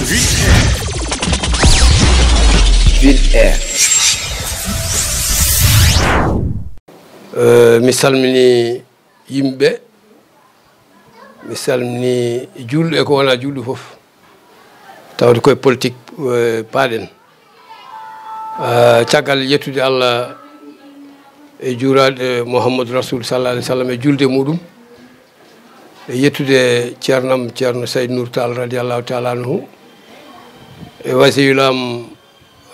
mi salmini yimɓe mi salmini julɗo e ko wona julɗo fof tawde koye politique paaɗen caggal yettude Allah e juurade Mouhamadou Rasoul sallallahu alaihi wasallam e julde muɗum e yettude ceernam ceerno Saydou Nour Tall radiallahu taala anhu e wasiyulam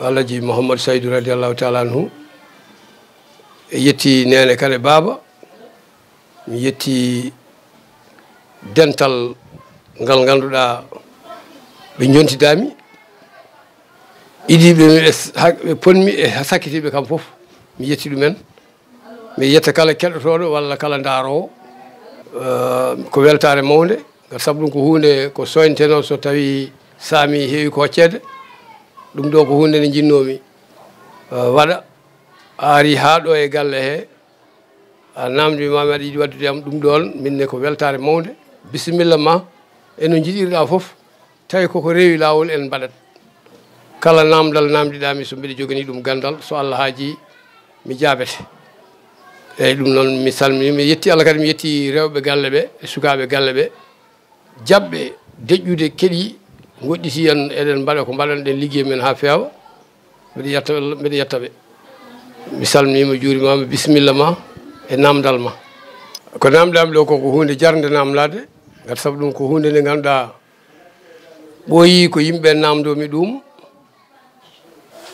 Alaji Mouhamadou Saydou radiallahu taala anhu e yetti nene kane baba mi yetti dental ngal ganduɗa ɓe jontidami idiɓe ɓe ponmi e sakkitiɓe kam foof mi yetti ɗumen mi yetta kala keɗotoɗo walla kala darowo ko weltare mawde ngal saabu ɗum ko hunde ko soynteno so tawi saami heewi ko hoccede ɗum ɗo ko hunde nde jinnomi waɗa ari ha ɗo e galle he a namdi mami aɗa yiiɗi waddude am ɗum ɗon minne ko weltare mawde bisimilla ma eno jiɗirɗa foof tawi koko rewi lawol en mbaɗat kala namdal namdiɗami so mbiɗa jogani ɗum gandal so Allah haaji mi jaabete eyyi ɗum noon mi salmini mi yetti Allah kadi mi yetti rewɓe galle ɓe e sukaɓe galle ɓe jaɓɓe deƴƴude keeɗi goɗɗiti en eɗen mbaɗa ko mbaɗanɗen ligguey men ha fewa mbiɗa yettaɓe mi salminima juurimama bisimilla ma e namdal ma ko namdami ɗo koko hunde jarde namlade gati saabu ɗum ko hunde nde ganduɗa ɓooyi ko yimɓe namdomi ɗum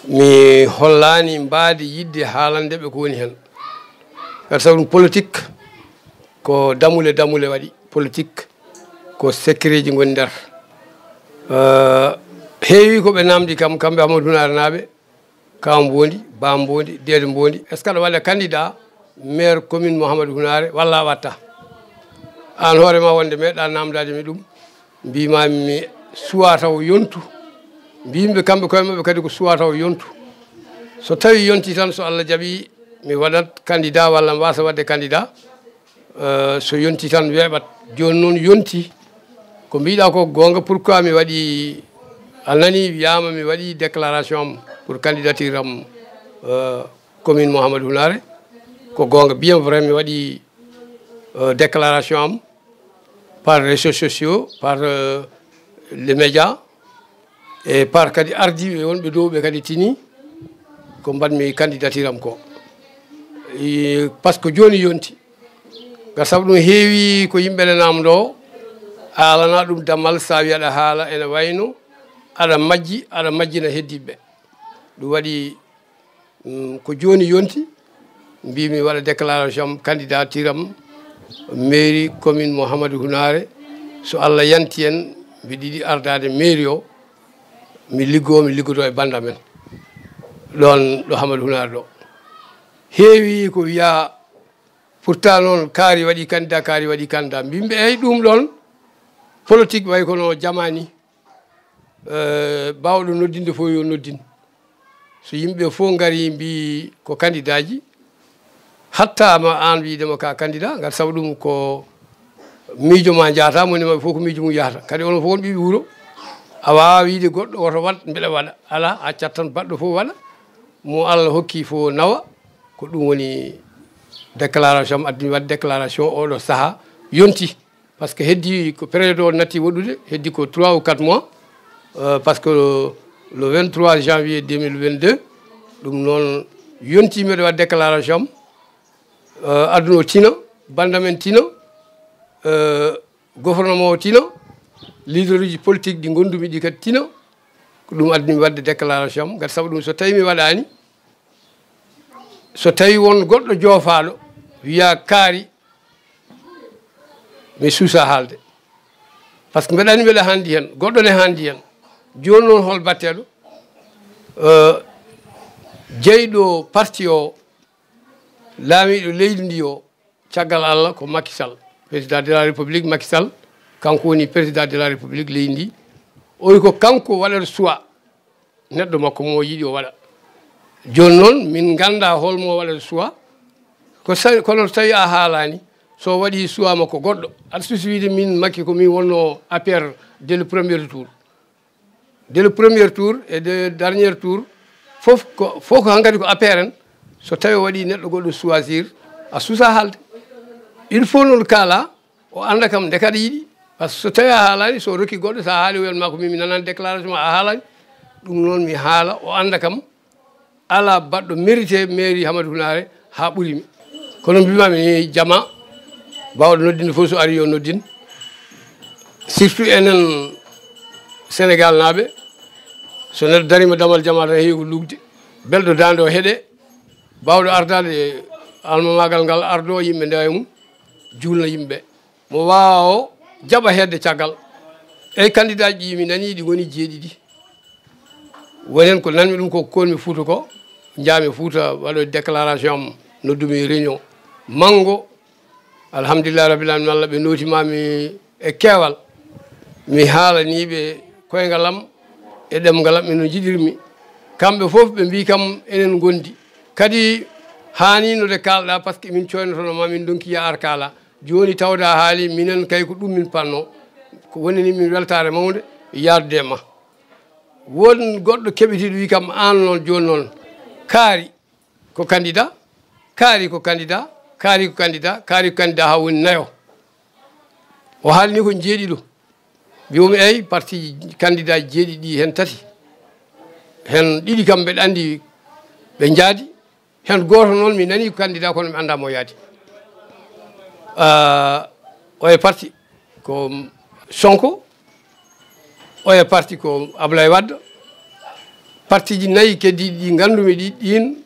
mi hollani mbaadi yidde haalandeɓe ko woni hen gati saabu ɗum politique ko damule waɗi politique ko secret ji goni nder heewi koɓe namdi kam kamɓe Amadou Hunare naɓe kaw mbondi ba mbondi dede mbondi est ce que aɗa waɗa candidat maire commune Mouhamadou Hunare walla a watta an hoorema wonde meeɗa namdade mi ɗum mbimami mi suwa taw yontu mbimɓe kamɓe koye mabɓe kadi ko suwa taw yontu so tawi yonti tan so Allah jaaɓi mi waɗat candidat walla mi wasa wadde candidat so yonti tan weeɓat joni noon yonti ko mbiɗa ko gonga pourquoi mi waɗi a nani wiyama mi waɗi déclaration am pour candidature am commune Mouhamadou Hunare ko gonga bien vrai mi waɗi déclaration am par réseaux sociaux par les médias et par kadi ardiɓe wonɓe dow ɓe kadi tini ko mbatmi candidature am ko par ce que joni yonti gar saabu ɗum heewi ko yimɓe namdo a alana ɗum dammal sa wi aɗa haala ene wayno aɗa majjina heddiɓe ɗum waɗi ko joni yonti mbimi waɗa déclaration candidature am mairie commune Mouhamadou Hunare so Allah yanti en mbiɗa yiiɗi ardade mairie o mi liggoto e banda men ɗon ɗo Hamadou Hunare ɗo heewi ko wiya pourtant noon kaari waɗi candidat mbimɓe eyyi ɗum ɗon politique way kono jamani bawɗo noddinde fof yo noddin so yimɓe fof gari mbi ko candidat ji hattama an wiidema ka candidat ngal saabu ɗum ko miijo ma jahata monima fof ko miijo mum yahata kadi onon fof on ɓiɓe wuuro a wawa wiide goɗɗo woto wat mbeɗa waɗa ala accat tan baɗɗo fof waɗa mo Allah hokki fo nawa ko ɗum woni déclaration addimi wadde déclaration oɗo saaha yonti par ce que heddi ko période o natti woɗɗude heddi ko 3 ou 4 mois parce que le 23 janvier 2022 ɗum noon yonti mbeɗa wadde déclaration aduna o tina bandamen tina gouvernement o tina leader uji politique ɗi gondumi ɗi kadi tina ko ɗum addimi wadde déclaration gati saabu ɗum so tawi mi waɗani so tawi won goɗɗo joofaɗo wiya kaari mi suusa haalde par ce que mbeɗa andi mbeɗa handi hen goɗɗo ne handi hen joni noon hol batteɗo jeyɗo parti o laamiɗo leydi ndi o caggal Allah ko Macky Sall président de la république Macky Sall kanko woni président de la république leydi ndi o wi ko kanko waɗata choix neɗɗo makko mo yiiɗi o waɗa joni noon min ganda holmo waɗata choix kono so tawi a haalani so waɗi choix makko goɗɗo aɗa susi wiide min Macky ko min wonno APR dès le premier tour dès le premier tour et de dernier tour fof ko hankadi ko APR so tawi waɗi neɗɗo goɗɗo choisir a susa haalde il faut noon kaala o anda kam nde kaɗa yiɗi par ce que so tawi a haalani so rokki goɗɗo sa haali o wiyatma ko min mi nanani déclaration a haalani ɗum noon mi haala o anda kam ala baɗɗo mérité mairie Hamadou Hounare ha ɓuurimi kono mbimami ni jama bawɗo noddinde fof so ari yo noddin surtout enen Sénégal naaɓe so neɗɗo darima damal jama tan heewi ko lugde belɗo dande o heeɗe bawɗo ardade almamagal ngal ardo yimɓe ndewa mum julna yimɓe mo wawa o jaɓa hedde caggal eyyi candidat ji mi nani ɗi goni jeeɗiɗi wonen ko nanmi ɗum ko kolmi Fouta ko jaami Fouta waɗo déclaration am noddumi réunion mango alhamdulillah rabbil alamin Allah ɓe notimami e keewal mi haalaniɓe koyngal am e ɗemgal am eno jiɗirmi kamɓe fof ɓe mbi kam enen gondi kadi hanino de kalɗa par ce que min coynotono min donkiya ar kala joni tawda haali minen kay ko ɗum min panno ko wonini min weltare mawde yadde ma won goɗɗo keɓitiɗo wi kam an noon joni noon kaari ko candidat kaari ko candidat kaari ko candidat kaari ko candidat ha woni nayo o haalni ko jeeɗiɗo mbimomi eyi parti candidat jeeɗiɗi hen tati hen ɗiɗi kam mbeɗa andi ɓe jaadi hen goto noon mi nani ko candidat kono mi anda mo yaadi oye parti ko Sonko oye parti ko Ablaye Wade parti ji nayyi keddiɗi ɗi gandumi ɗi ɗin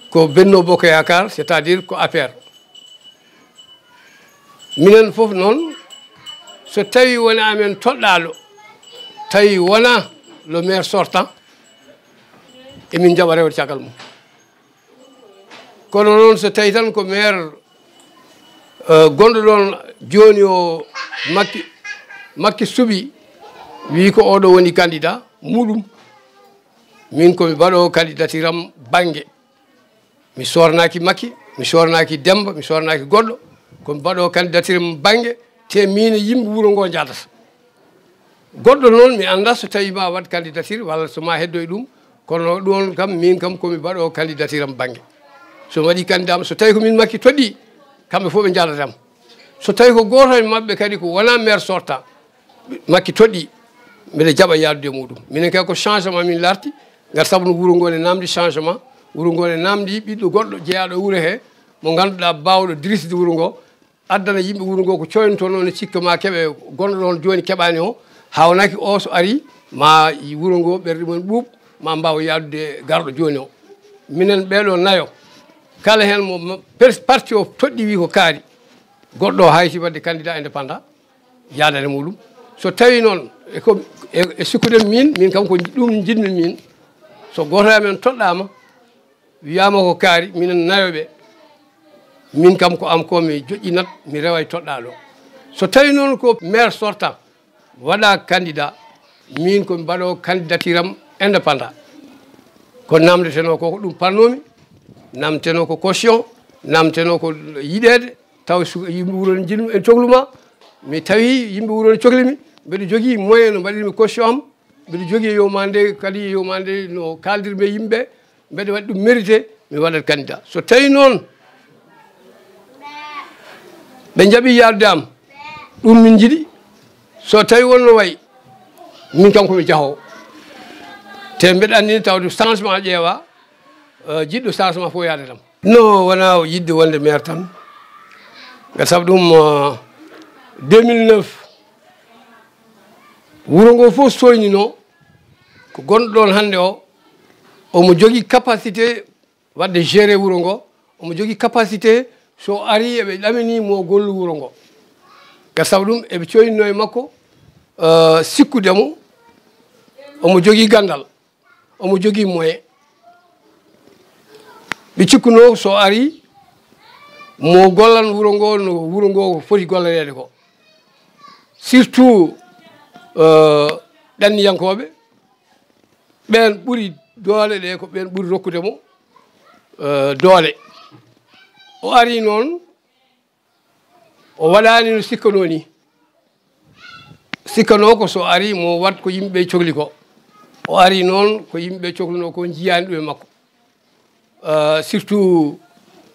ko Benno Bokk Yakar c'est à dire ko APR minen fof noon so tawi woni amen toɗɗalo tawi wona le maire sortant emin jaɓa rewde caggal mum kono noon so tawi tan ko maire gonɗo ɗon joni o makki suuɓi wi ko oɗo woni candidat muɗum min komi mbaɗo candidature am banggue mi sornaki Makki mi sornaki Demba mi sornaki goɗɗo komi mbaɗo candidature am banggue te min yimɓe wuuro ngo jadata goɗɗo noon mi anda so tawi ma waɗ candidature walla soma heddoye ɗum kono ɗon kam min kam komi mbaɗo candidature am banggue so waɗi candidat am so tawi ko min Makki toɗɗi kamɓe fof ɓe jadatam so tawi ko goto e mabɓe kadi ko wona maire sortant Makki toɗɗi mbiɗa jaɓa yaadude muɗum minen kay ko changement min larti ngal saabu no wuuro ngo ne namdi changement wuuro ngo ne namdi ɓiɗɗo goɗɗo jeeyaɗo wuuro he mo ganduɗa bawɗo dirisde wuuro ngo addana yimɓe wuuro ngo ko coyntono ne cikka ma keeɓe gonɗo ɗon joni keɓani o hawnaki o so ari ma wuuro ngo ɓerɗe mumen ɓuuɓ ma mbawa yaadude garɗo joni o minen ɓeɗo nayo kala hen mo parti o toɗɗi wi ko kaari goɗɗo o hayti wadde candidat indépendant yaadane muɗum so tawi noon e sikkuɗen min kam ko ɗum jinmi min so goto amen toɗɗama wiyama ko kaari minen nayoɓe min kam ko am ko mi joƴƴinat mi rewa e toɗɗaɗo so tawi noon ko maire sortant waɗa candidat min komi mbaɗo candidature am indépendant ko namdeteno ko ɗum pannomi namteno ko caution namteno ko yiɗede taw yimɓe wuuro ne jinmi en cohluma mi tawi yimɓe wuuro ne cohlimi mbeɗa jogui moyen no mbaɗirmi caution am mbeɗa jogui yowmande kadi yowmande no kaldirmi e yimɓeɓe mbeɗa waɗi ɗum mérité mi waɗat candidat so tawi noon ɓe jaaɓi yaadude am ɗum min jiiɗi so tawi wonno wayi min kam komi jaahowo te mbeɗa andini tawde changement ƴeewa jiɗɗo changement fof yaade tam no wona yidde wonde maire tan ngal saabu ɗum 2009 wuuro ngo fof soynino ko gonɗo ɗon hannde o omo jogui capacité wadde géré wuuro ngo omo jogui capacité so ari eɓe ɗamini mo gollu wuuro ngo ngal saabu ɗum eɓe coynino e makko sikkudemo omo jogui gandal omo jogui moyen ɓe cikkuno so ari mo gollan wuuro ngo no wuuro ngo foti gollanede ko surtout ɗanniyankoɓe ɓen ɓuuri doole ɗe ko ɓen ɓuuri rokkude mo doole o ari noon o waɗani no sikkano ni sikkano ko so ari mo wat ko yimɓe cohli ko o ari noon ko yimɓe cohluno ko jiyani ɗum e makko surtout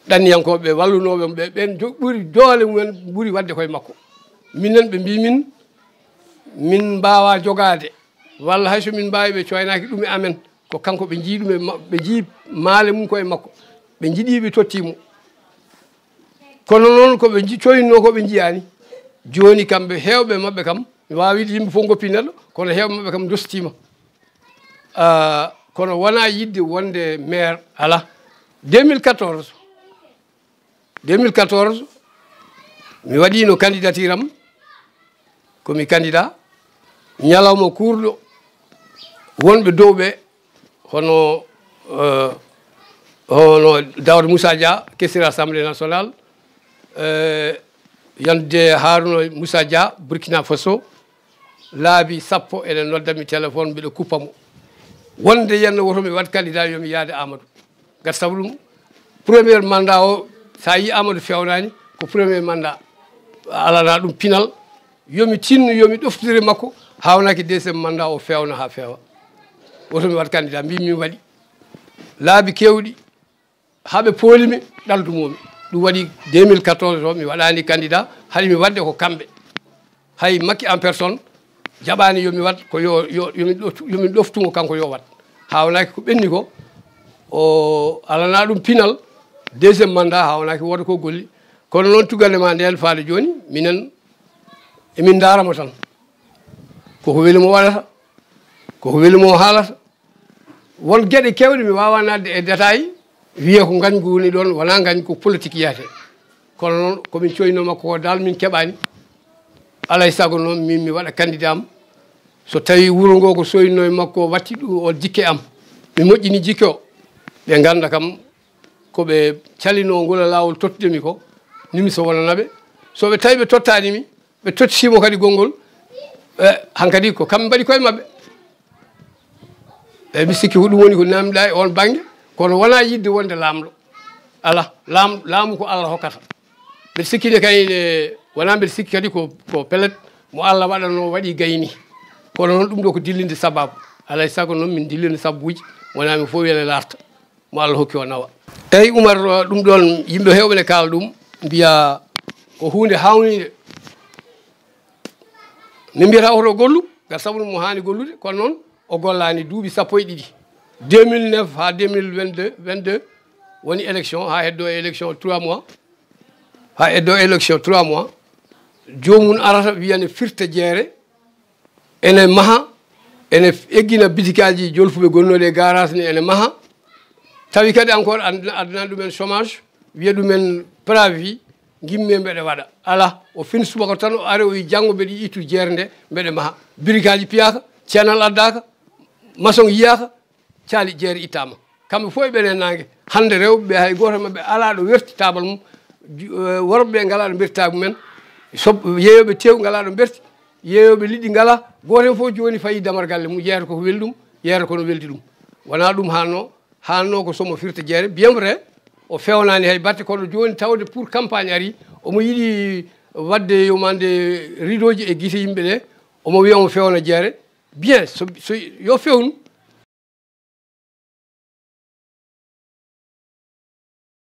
ɗanniyankoɓe wallunoɓe ɓe ɓen ɓuuri doole mumen ɓuuri wadde koye makko minen ɓe mbimin min mbawa jogade walla hayso min mbawi ɓe coynaki ɗum e amen ko kanko ɓe jii ɗum ɓe jii maale mum koye makko ɓe jiiɗiɓe tottimo kono noon koɓe coyinno ko ɓe jiyani joni kamɓe hewɓe mabɓe kam mi wawi wiide yimɓe fof goppi neɗɗo kono hewɓe mabɓe kam dostima kono wona yidde wonde maire ala 2014 mi waɗino candidature am komi candidat ñalawma kurɗo wonɓe dow ɓe hono Daouda Moussa Dia kesir assemblée nationale yande Harouna Moussa Dia Burkina Faso laabi sappo eɗen noddami téléphone mbiɗa kuppa mo wonde yenno woto mi wat candidat yomi yaade Amadou gati sabu ɗum premier mandat o sa yi Amadou fewnani ko premier mandat alana ɗum pinal yomi tinno yomi ɗoftire makko hawnaki deuxiéme mandat o fewna ha feewa woto mi wat candidat mbimi waɗi laabi kewɗi haɓe poolimi ɗaldumomi ɗum waɗi 2014 o mi waɗani candidat haɗi mi wadde ko kamɓe hay makki en personne jaɓani yomi wat ko yomin ɗoftumo kanko yo wat hawnaki ko ɓenni ko o alana ɗum pinal deuxiéme mandat hawnaki woda ko golli kono noon tugande ma nden faade joni minen emin daramo tan koko welimo waɗata koko welimo haalata won gueɗe kewɗe mi wawa nadde e détail wiye ko gañgu woni ɗon wona gañ ko politique yiyate kono noon komin coyno makko ko dal min keɓani alay saago noon min mi waɗa candidat am so tawi wuuro ngo ko soyno e makko watti ɗum o jikke am mi moƴƴini jikke o ɓe ganda kam koɓe calino ngol lawol tottudemi ko nimi so wonanaɓe soɓe tawi ɓe tottanimi ɓe tottisimo kadi gongol hankkadi ko kamɓe mbaɗi koye mabɓe eyyi mi sikki ko ɗum woni ko namdiɗa e on banggue kono wona yidde wonde lamɗo ala laamu ko Allah hokkata mbeɗa sikkide kayne wona mbeɗa sikki kadi ko pelet mo Allah waɗano waɗi gayni kono noon ɗum ɗo ko dillinde sababu alay saago noon min dillinde sababuji wona min fof wiyane larta mo Allah hokki o nawa eyyi Oumar ɗum ɗon yimɓe hewɓe ne kaala ɗum mbiya ko hunde hawnide min mbiyata oto gollu gar sabu mo hani gollude kono noon o gollani duuɓi sappo e ɗiɗi 2009 ha 2022 woni élection ha heddo élection 3 mois ha heddo élection 3 mois jomum arata wiyane firta jeere ene maha ene eggina bitikaji jolfuɓe gonnoɗe e garage ni ene maha tawi kadi encore addanani ɗumen chômage wiya ɗumen préavis gimme mbeɗe waɗa ala o fin subaka tan o ari o wi janggo mbeɗe ittu jeere nde mbeɗe maha birikaji piyaka ceenal addaka maçon yiyaka caali jeere ittama kamɓe fof e ɓene nangue hande rewɓeɓe hay goto mabɓe ala ɗo werti tabal mum worɓeɓe ngala ɗo bertitaɓe mumen yeeyoɓe tew ngala ɗo berti yeeyoɓe liɗɗi ngala goto hen fof joni fayi damar galle mum yeeyata koko welɗum yeeyata kono weldi ɗum wona ɗum hanno ko somo firta jeere bien vrai o fewnani hay batte kono joni tawde pour campagne ari omo yiiɗi wadde yomande ridoji e guite yimɓe ɗe omo wiya omo fewna jeere bien so yo fewnu